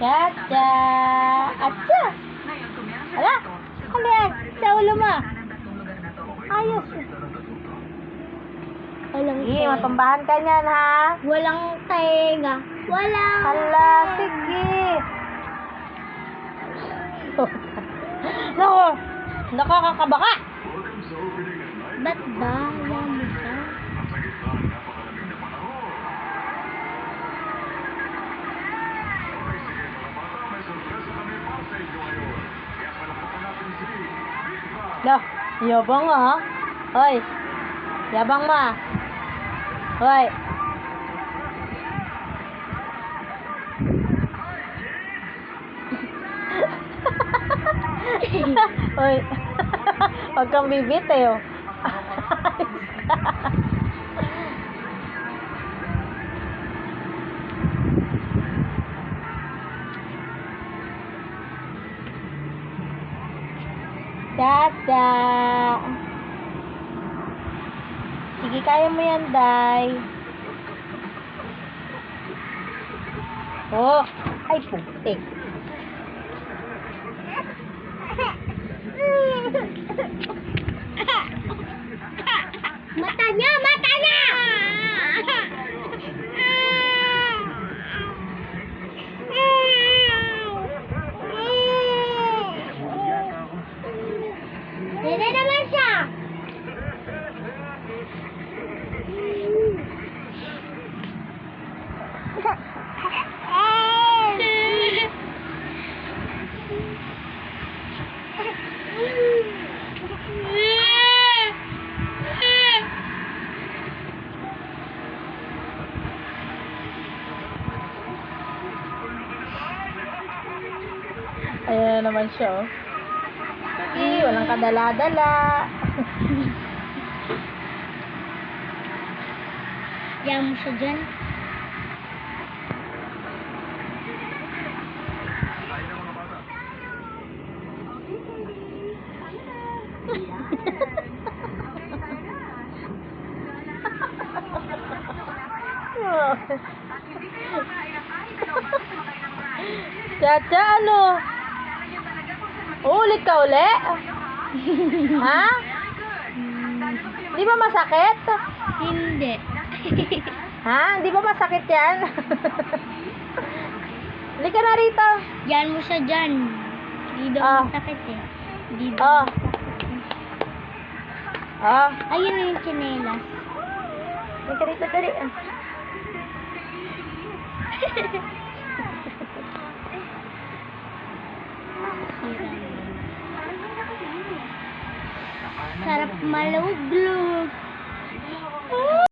Chacha! Atcha! Ala! Ano yan? Sa ulo mo. Ayos. Walang Sige, matumbahan ka niyan, ha? Walang tenga. Walang Hala, sige. Nako, nakakakabaka. Ba't ba? Yan mo siya. Lah, yabang ah. Hoy. Yabang ma. Hoy. Hoy. Huwag kang bibit eh. Oh. Chacha. Sige, kaya mo yan, Day. Oh, ay putik. Mata niya! Mata niya! Dede naman siya! Ayan na naman siya, oh. Sige, walang kadala-dala. Yan mo siya dyan. Chacha, ano? Ulit ka uli? Ha? Di ba masakit? Hindi. Ha? Di ba masakit yan? Halika na rito. Yan mo siya dyan. Hindi daw Ah. masakit eh. Hindi daw Oh. masakit. Oh. Ayun na yung tsinelas. Halika rito, dali. Sarap malawag-log.